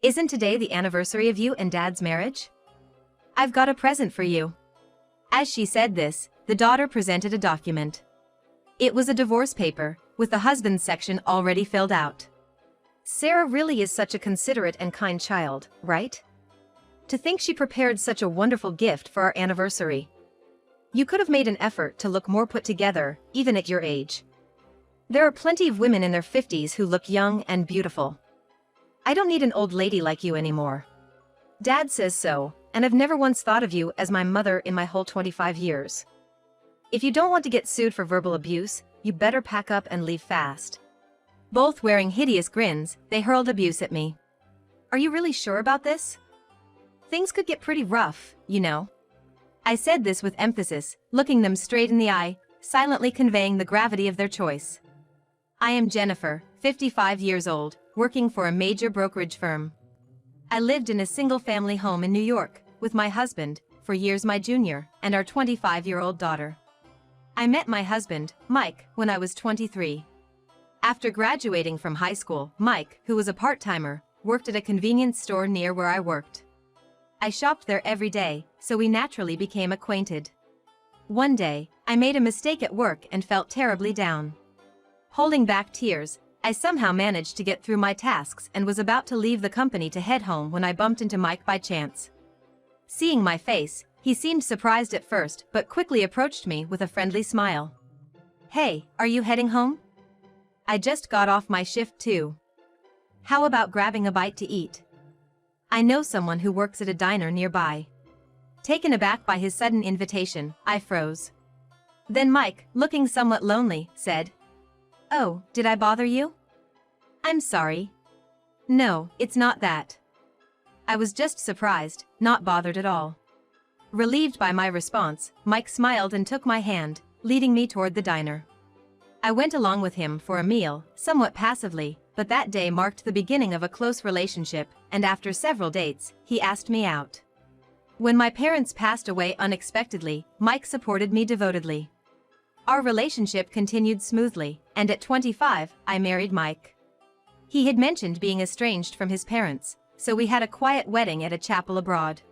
Isn't today the anniversary of you and Dad's marriage? I've got a present for you. As she said this, the daughter presented a document. It was a divorce paper, with the husband's section already filled out. Sarah really is such a considerate and kind child, right? To think she prepared such a wonderful gift for our anniversary. You could have made an effort to look more put together, even at your age. There are plenty of women in their 50s who look young and beautiful. I don't need an old lady like you anymore. Dad says so, and I've never once thought of you as my mother in my whole 25 years. If you don't want to get sued for verbal abuse, you better pack up and leave fast. Both wearing hideous grins, they hurled abuse at me. Are you really sure about this? Things could get pretty rough, you know. I said this with emphasis, looking them straight in the eye, silently conveying the gravity of their choice. I am Jennifer, 55 years old, working for a major brokerage firm. I lived in a single-family home in New York, with my husband, for years my junior, and our 25-year-old daughter. I met my husband, Mike, when I was 23. After graduating from high school, Mike, who was a part-timer, worked at a convenience store near where I worked. I shopped there every day, so we naturally became acquainted. One day, I made a mistake at work and felt terribly down. Holding back tears, I somehow managed to get through my tasks and was about to leave the company to head home when I bumped into Mike by chance. Seeing my face, he seemed surprised at first but quickly approached me with a friendly smile. Hey, are you heading home? I just got off my shift too. How about grabbing a bite to eat? I know someone who works at a diner nearby. Taken aback by his sudden invitation, I froze. Then Mike, looking somewhat lonely, said, "Oh, did I bother you?" "I'm sorry." "No, it's not that." I was just surprised, not bothered at all. Relieved by my response, Mike smiled and took my hand, leading me toward the diner. I went along with him for a meal, somewhat passively, but that day marked the beginning of a close relationship, and after several dates, he asked me out. When my parents passed away unexpectedly, Mike supported me devotedly. Our relationship continued smoothly, and at 25, I married Mike. He had mentioned being estranged from his parents, so we had a quiet wedding at a chapel abroad.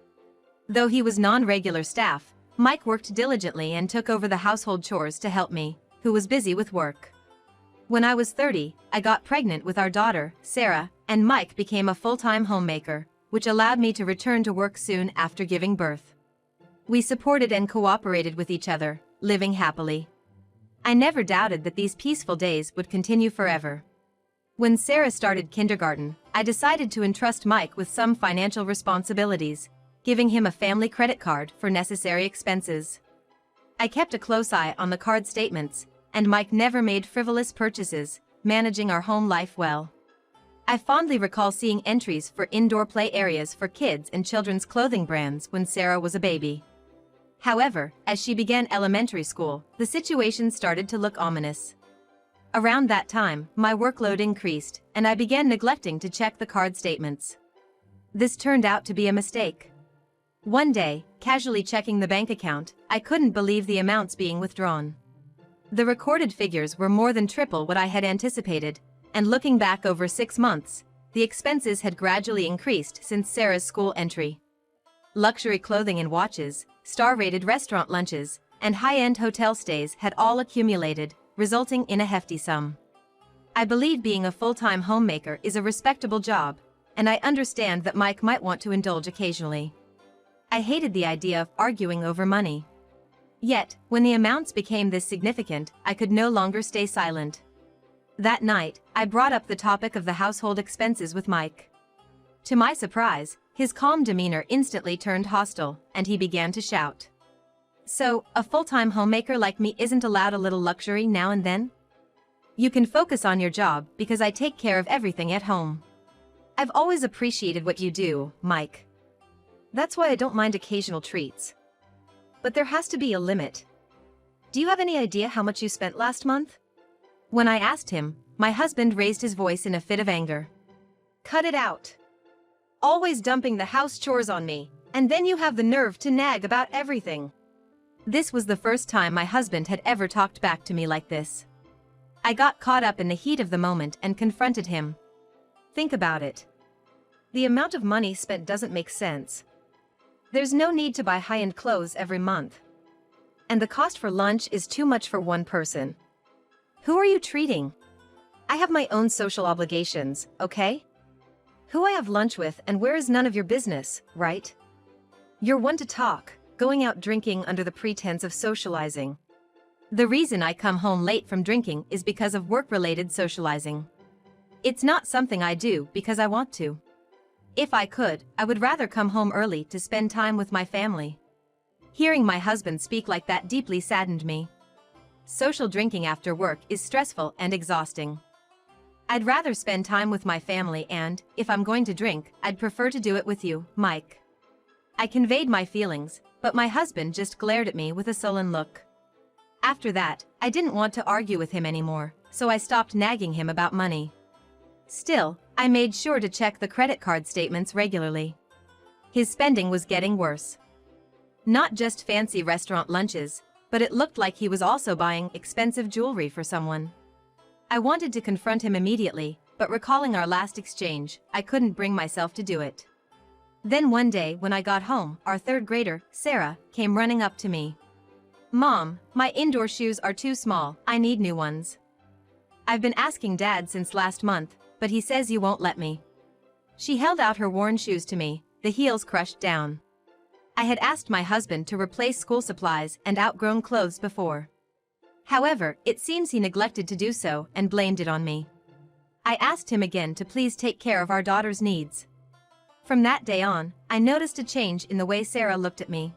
Though he was non-regular staff, Mike worked diligently and took over the household chores to help me, who was busy with work. When I was 30, I got pregnant with our daughter, Sarah, and Mike became a full-time homemaker, which allowed me to return to work soon after giving birth. We supported and cooperated with each other, living happily. I never doubted that these peaceful days would continue forever. When Sarah started kindergarten, I decided to entrust Mike with some financial responsibilities, giving him a family credit card for necessary expenses. I kept a close eye on the card statements, and Mike never made frivolous purchases, managing our home life well. I fondly recall seeing entries for indoor play areas for kids and children's clothing brands when Sarah was a baby. However, as she began elementary school, the situation started to look ominous. Around that time, my workload increased, and I began neglecting to check the card statements. This turned out to be a mistake. One day, casually checking the bank account, I couldn't believe the amounts being withdrawn. The recorded figures were more than triple what I had anticipated, and looking back over 6 months, the expenses had gradually increased since Sarah's school entry. Luxury clothing and watches, star-rated restaurant lunches, and high-end hotel stays had all accumulated, resulting in a hefty sum. I believe being a full-time homemaker is a respectable job, and I understand that Mike might want to indulge occasionally. I hated the idea of arguing over money. Yet, when the amounts became this significant, I could no longer stay silent. That night, I brought up the topic of the household expenses with Mike. To my surprise, his calm demeanor instantly turned hostile, and he began to shout. "So, a full-time homemaker like me isn't allowed a little luxury now and then? You can focus on your job because I take care of everything at home. I've always appreciated what you do, Mike. That's why I don't mind occasional treats. But there has to be a limit. Do you have any idea how much you spent last month?" When I asked him, my husband raised his voice in a fit of anger. "Cut it out. Always dumping the house chores on me, and then you have the nerve to nag about everything." This was the first time my husband had ever talked back to me like this. I got caught up in the heat of the moment and confronted him. "Think about it. The amount of money spent doesn't make sense. There's no need to buy high-end clothes every month. And the cost for lunch is too much for one person. Who are you treating? I have my own social obligations, okay? Who I have lunch with and where is none of your business, right? You're one to talk, going out drinking under the pretense of socializing. The reason I come home late from drinking is because of work-related socializing. It's not something I do because I want to. If I could, I would rather come home early to spend time with my family. Hearing my husband speak like that deeply saddened me. Social drinking after work is stressful and exhausting. I'd rather spend time with my family and, if I'm going to drink, I'd prefer to do it with you, Mike. I conveyed my feelings, but my husband just glared at me with a sullen look. After that, I didn't want to argue with him anymore, so I stopped nagging him about money. Still, I made sure to check the credit card statements regularly. His spending was getting worse. Not just fancy restaurant lunches, but it looked like he was also buying expensive jewelry for someone. I wanted to confront him immediately, but recalling our last exchange, I couldn't bring myself to do it. Then one day when I got home, our third grader, Sarah, came running up to me. "Mom, my indoor shoes are too small, I need new ones. I've been asking Dad since last month, but he says you won't let me." She held out her worn shoes to me, the heels crushed down. I had asked my husband to replace school supplies and outgrown clothes before. However, it seems he neglected to do so and blamed it on me. I asked him again to please take care of our daughter's needs. From that day on, I noticed a change in the way Sarah looked at me.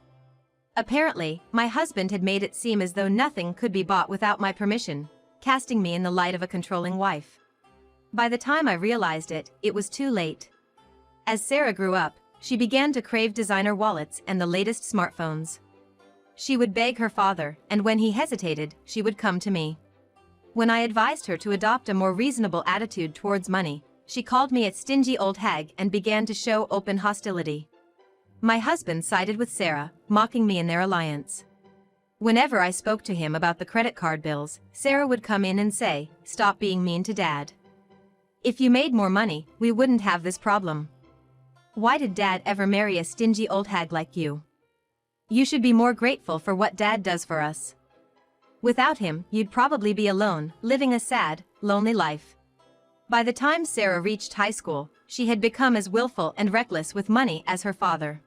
Apparently, my husband had made it seem as though nothing could be bought without my permission, casting me in the light of a controlling wife. By the time I realized it, it was too late. As Sarah grew up, she began to crave designer wallets and the latest smartphones. She would beg her father, and when he hesitated, she would come to me. When I advised her to adopt a more reasonable attitude towards money, she called me a stingy old hag and began to show open hostility. My husband sided with Sarah, mocking me in their alliance. Whenever I spoke to him about the credit card bills, Sarah would come in and say, "Stop being mean to Dad. If you made more money, we wouldn't have this problem. Why did Dad ever marry a stingy old hag like you? You should be more grateful for what Dad does for us. Without him, you'd probably be alone, living a sad, lonely life." By the time Sarah reached high school, she had become as willful and reckless with money as her father.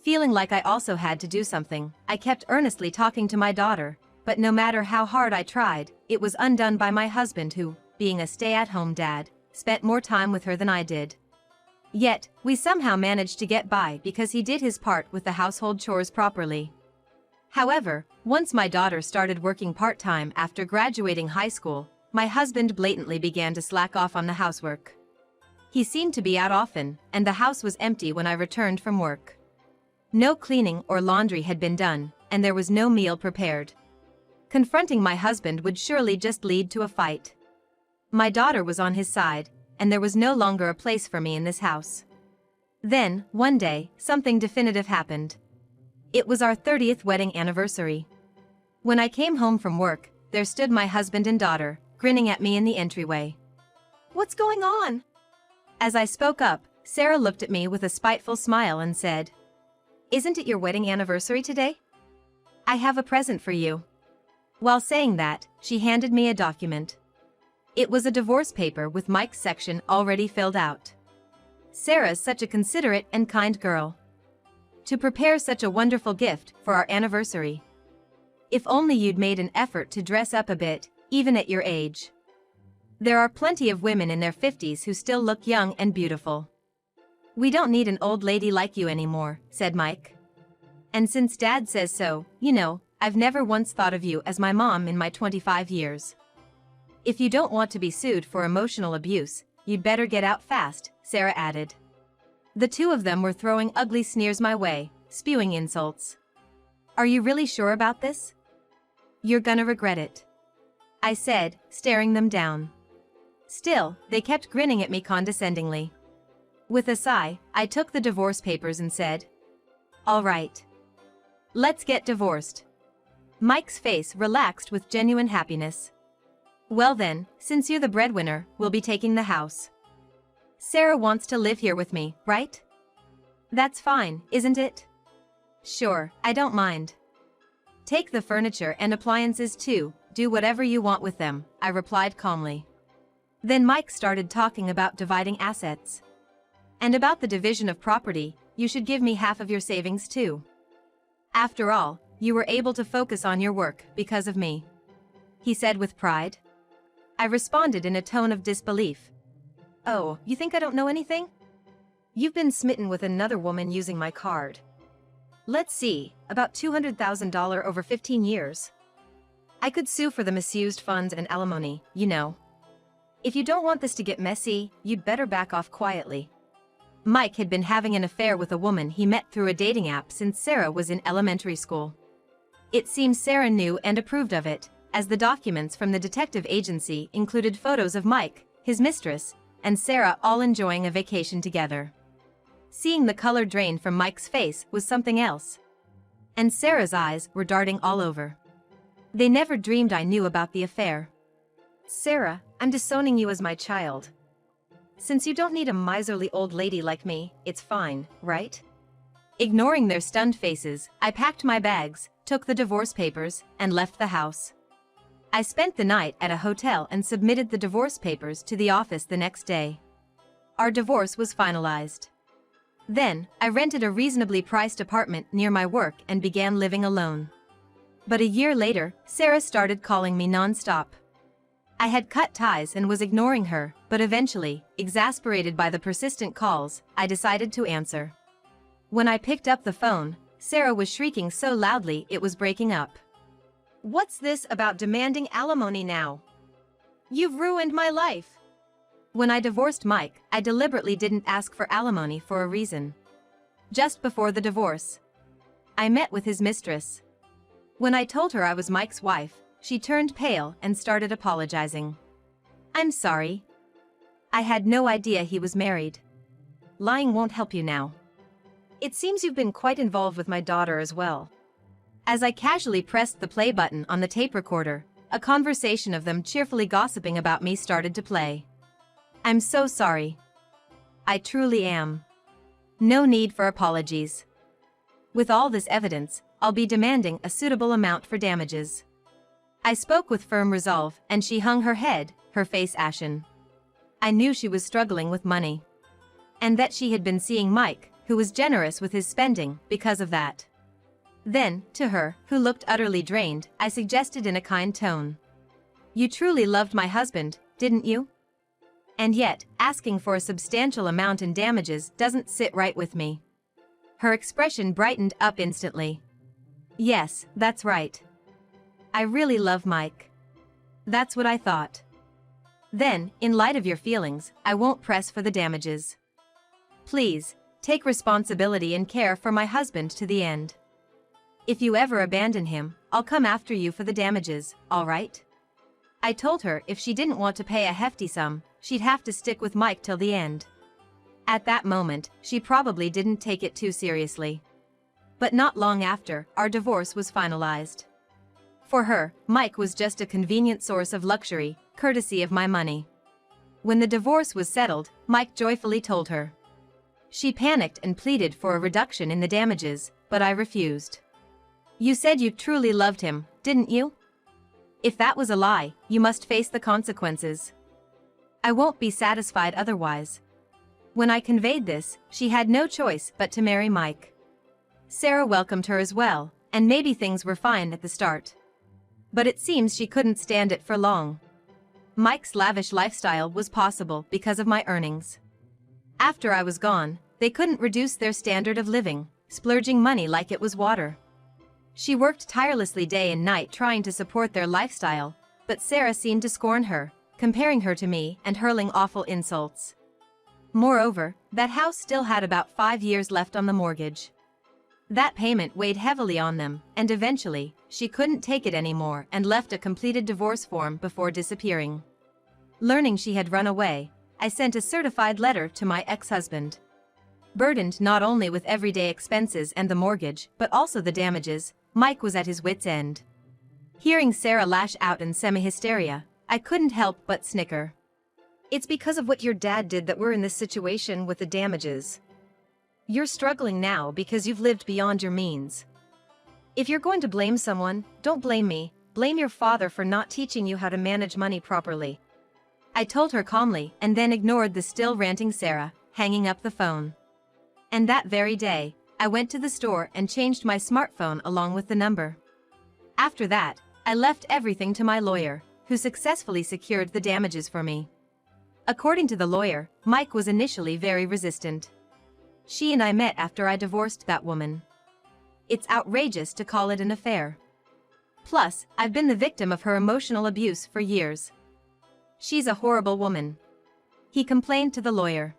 Feeling like I also had to do something, I kept earnestly talking to my daughter, but no matter how hard I tried, it was undone by my husband who, being a stay-at-home dad, spent more time with her than I did. Yet, we somehow managed to get by because he did his part with the household chores properly. However, once my daughter started working part-time after graduating high school, my husband blatantly began to slack off on the housework. He seemed to be out often, and the house was empty when I returned from work. No cleaning or laundry had been done, and there was no meal prepared. Confronting my husband would surely just lead to a fight. My daughter was on his side, and there was no longer a place for me in this house. Then, one day, something definitive happened. It was our 30th wedding anniversary. When I came home from work, there stood my husband and daughter, grinning at me in the entryway. "What's going on?" As I spoke up, Sarah looked at me with a spiteful smile and said, "Isn't it your wedding anniversary today? I have a present for you." While saying that, she handed me a document. It was a divorce paper with Mike's section already filled out. Sarah's such a considerate and kind girl. To prepare such a wonderful gift for our anniversary. If only you'd made an effort to dress up a bit, even at your age. There are plenty of women in their 50s who still look young and beautiful. "We don't need an old lady like you anymore," said Mike. "And since Dad says so, you know, I've never once thought of you as my mom in my 25 years. If you don't want to be sued for emotional abuse, you'd better get out fast," Sarah added. The two of them were throwing ugly sneers my way, spewing insults. "Are you really sure about this? You're gonna regret it," I said, staring them down. Still, they kept grinning at me condescendingly. With a sigh, I took the divorce papers and said, "All right. Let's get divorced." Mike's face relaxed with genuine happiness. "Well then, since you're the breadwinner, we'll be taking the house." Sarah wants to live here with me, right? That's fine, isn't it? Sure, I don't mind. Take the furniture and appliances too, do whatever you want with them, I replied calmly. Then Mike started talking about dividing assets. And about the division of property, you should give me half of your savings too. After all, you were able to focus on your work because of me, he said with pride. I responded in a tone of disbelief. Oh, you think I don't know anything? You've been smitten with another woman using my card. Let's see, about $200,000 over 15 years. I could sue for the misused funds and alimony, you know. If you don't want this to get messy, you'd better back off quietly. Mike had been having an affair with a woman he met through a dating app since Sarah was in elementary school. It seems Sarah knew and approved of it, as the documents from the detective agency included photos of Mike, his mistress, and Sarah all enjoying a vacation together. Seeing the color drain from Mike's face was something else. And Sarah's eyes were darting all over. They never dreamed I knew about the affair. Sarah, I'm disowning you as my child. Since you don't need a miserly old lady like me, it's fine, right? Ignoring their stunned faces, I packed my bags, took the divorce papers, and left the house. I spent the night at a hotel and submitted the divorce papers to the office the next day. Our divorce was finalized. Then, I rented a reasonably priced apartment near my work and began living alone. But a year later, Sarah started calling me non-stop. I had cut ties and was ignoring her, but eventually, exasperated by the persistent calls, I decided to answer. When I picked up the phone, Sarah was shrieking so loudly it was breaking up. What's this about demanding alimony now? You've ruined my life. When I divorced Mike, I deliberately didn't ask for alimony for a reason. Just before the divorce, I met with his mistress. When I told her I was Mike's wife, she turned pale and started apologizing. I'm sorry. I had no idea he was married. Lying won't help you now. It seems you've been quite involved with my daughter as well. As I casually pressed the play button on the tape recorder, a conversation of them cheerfully gossiping about me started to play. I'm so sorry. I truly am. No need for apologies. With all this evidence, I'll be demanding a suitable amount for damages. I spoke with firm resolve, and she hung her head, her face ashen. I knew she was struggling with money. And that she had been seeing Mike, who was generous with his spending, because of that. Then, to her, who looked utterly drained, I suggested in a kind tone. You truly loved my husband, didn't you? And yet, asking for a substantial amount in damages doesn't sit right with me. Her expression brightened up instantly. Yes, that's right. I really love Mike. That's what I thought. Then, in light of your feelings, I won't press for the damages. Please, take responsibility and care for my husband to the end. If you ever abandon him, I'll come after you for the damages, all right? I told her if she didn't want to pay a hefty sum, she'd have to stick with Mike till the end. At that moment, she probably didn't take it too seriously. But not long after, our divorce was finalized. For her, Mike was just a convenient source of luxury, courtesy of my money. When the divorce was settled, Mike joyfully told her. She panicked and pleaded for a reduction in the damages, but I refused. You said you truly loved him, didn't you? If that was a lie, you must face the consequences. I won't be satisfied otherwise. When I conveyed this, she had no choice but to marry Mike. Sarah welcomed her as well, and maybe things were fine at the start. But it seems she couldn't stand it for long. Mike's lavish lifestyle was possible because of my earnings. After I was gone, they couldn't reduce their standard of living, splurging money like it was water. She worked tirelessly day and night trying to support their lifestyle, but Sarah seemed to scorn her, comparing her to me and hurling awful insults. Moreover, that house still had about 5 years left on the mortgage. That payment weighed heavily on them, and eventually, she couldn't take it anymore and left a completed divorce form before disappearing. Learning she had run away, I sent a certified letter to my ex-husband. Burdened not only with everyday expenses and the mortgage, but also the damages, Mike was at his wits' end. Hearing Sarah lash out in semi-hysteria, I couldn't help but snicker. It's because of what your dad did that we're in this situation with the damages. You're struggling now because you've lived beyond your means. If you're going to blame someone, don't blame me, blame your father for not teaching you how to manage money properly. I told her calmly and then ignored the still ranting Sarah, hanging up the phone. And that very day, I went to the store and changed my smartphone along with the number. After that, I left everything to my lawyer, who successfully secured the damages for me. According to the lawyer, Mike was initially very resistant. She and I met after I divorced that woman. It's outrageous to call it an affair. Plus, I've been the victim of her emotional abuse for years. She's a horrible woman. He complained to the lawyer.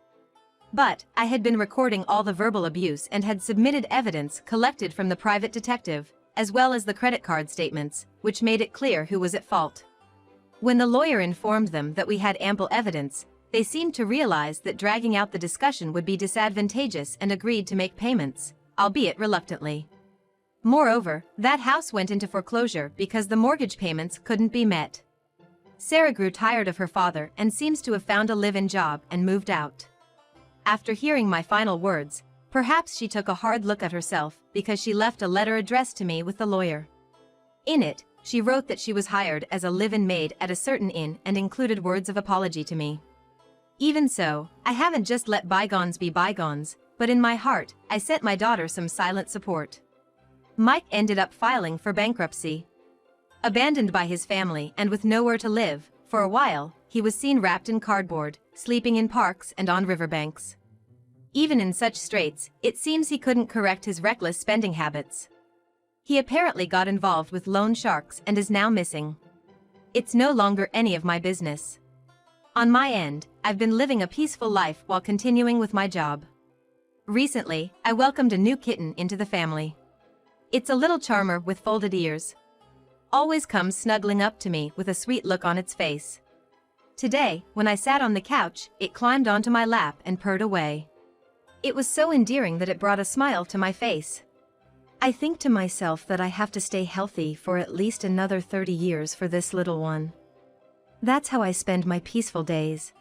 But, I had been recording all the verbal abuse and had submitted evidence collected from the private detective, as well as the credit card statements, which made it clear who was at fault. When the lawyer informed them that we had ample evidence, they seemed to realize that dragging out the discussion would be disadvantageous and agreed to make payments, albeit reluctantly. Moreover, that house went into foreclosure because the mortgage payments couldn't be met. Sarah grew tired of her father and seems to have found a live-in job and moved out. After hearing my final words, perhaps she took a hard look at herself because she left a letter addressed to me with the lawyer. In it, she wrote that she was hired as a live-in maid at a certain inn and included words of apology to me. Even so, I haven't just let bygones be bygones, but in my heart, I sent my daughter some silent support. Mike ended up filing for bankruptcy. Abandoned by his family and with nowhere to live, for a while, he was seen wrapped in cardboard, sleeping in parks and on riverbanks. Even in such straits, it seems he couldn't correct his reckless spending habits. He apparently got involved with loan sharks and is now missing. It's no longer any of my business. On my end, I've been living a peaceful life while continuing with my job. Recently, I welcomed a new kitten into the family. It's a little charmer with folded ears. Always comes snuggling up to me with a sweet look on its face. Today, when I sat on the couch, it climbed onto my lap and purred away. It was so endearing that it brought a smile to my face. I think to myself that I have to stay healthy for at least another 30 years for this little one. That's how I spend my peaceful days.